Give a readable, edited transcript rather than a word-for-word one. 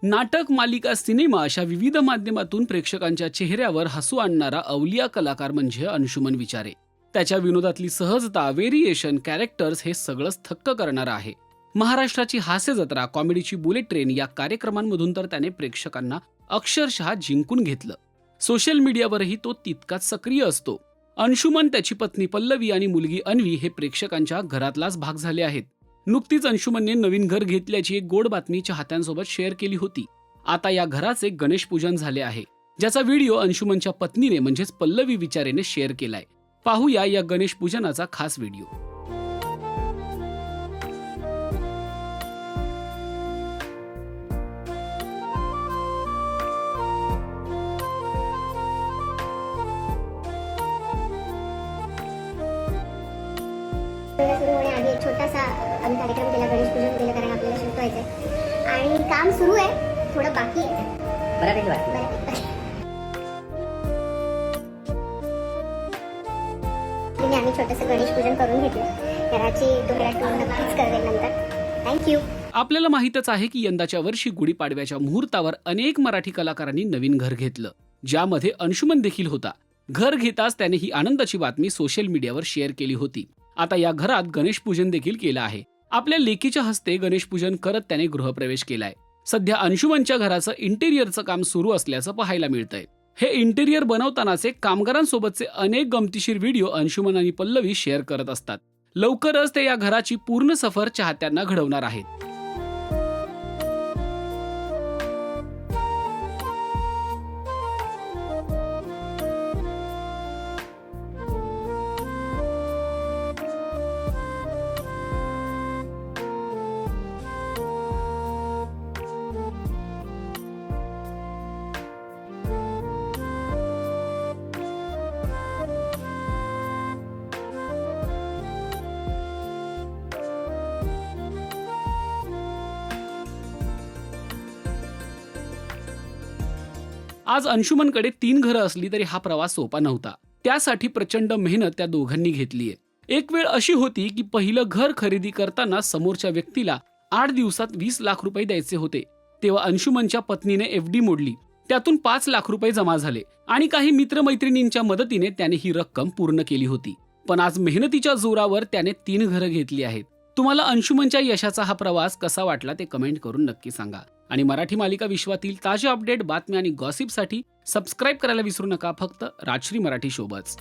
नाटक, मालिका, सिनेमा अशा विविध माध्यमातून प्रेक्षकांच्या चेहऱ्यावर हसू आणणारा अवलिया कलाकार म्हणजे अंशुमन विचारे. त्याच्या विनोदातली सहजता, व्हेरिएशन, कॅरेक्टर्स हे सगळंच थक्क करणारं आहे. महाराष्ट्राची हास्य जत्रा, कॉमेडीची बुलेट ट्रेन या कार्यक्रमांमधून तर त्याने प्रेक्षकांना अक्षरशः जिंकून घेतलं. सोशल मीडियावरही तो तितकाच सक्रिय असतो. अंशुमन, त्याची पत्नी पल्लवी आणि मुलगी अन्वी हे प्रेक्षकांच्या घरातलाच भाग झाले आहेत. नुकतीच अंशुमनने नवीन घर घेतल्याची एक गोड बातमी चाहत्यांसोबत शेअर केली होती. आता या घराचे गणेश पूजन झाले आहे, ज्याचा व्हिडिओ अंशुमनच्या पत्नीने म्हणजेच पल्लवी विचारेने शेअर केलाय. पाहूया या गणेश पूजनाचा खास व्हिडिओ. सुरू होण्याआधी एक छोटासा आम्ही कार्यक्रम केला, गणेश पूजन केलं, कारण आपल्याला शिफ्ट व्हायचंय आणि काम सुरू आहे, थोडं बाकी आहे, बऱ्यापैकी बाकी. आम्ही छोटंसं गणेश पूजन करून घेतलं. घराची तुम्हाला टूर नक्कीच करेल नंतर. थँक्यू. आपल्याला माहीतच आहे की यंदाच्या वर्षी गुढीपाडव्याच्या मुहूर्तावर अनेक मराठी कलाकारांनी नवीन घर घेतलं, ज्यामध्ये अंशुमन देखील होता. घर घेताच त्याने ही आनंदाची बातमी सोशल मीडियावर शेअर केली होती. आता या घरात गणेश पूजन देखील केलं आहे. आपल्या लेकीच्या हस्ते गणेश पूजन करत त्याने गृहप्रवेश केलाय. सध्या अंशुमनच्या घराचं इंटेरियरचं काम सुरू असल्याचं पाहायला मिळतंय. हे इंटेरियर बनवतानाचे कामगारांसोबतचे अनेक गमतीशीर व्हिडिओ अंशुमन आणि पल्लवी शेअर करत असतात. लवकरच ते या घराची पूर्ण सफर चाहत्यांना घडवणार आहेत. आज अंशुमनकडे 3 घरं असली तरी हा प्रवास सोपा नव्हता. त्यासाठी प्रचंड मेहनत त्या दोघांनी घेतलीये. एक वेळ अशी होती की पहिलं घर खरेदी करताना समोरच्या व्यक्तीला 8 दिवसात 20 लाख रुपये द्यायचे होते. तेव्हा अंशुमनच्या पत्नीने FD मोडली. त्यातून 5 लाख रुपये जमा झाले आणि काही मित्रमैत्रिणींच्या मदतीने त्याने ही रक्कम पूर्ण केली होती. पण आज मेहनतीच्या जोरावर त्याने 3 घरं घेतली आहेत. तुम्हाला अंशुमनच्या यशाचा हा प्रवास कसा वाटला ते कमेंट करून नक्की सांगा. आणि मराठी मालिका विश्वातील ताज्या अपडेट, बातम्या आणि गॉसिपसाठी सबस्क्राईब करायला विसरू नका. फक्त राजश्री मराठी शोबच.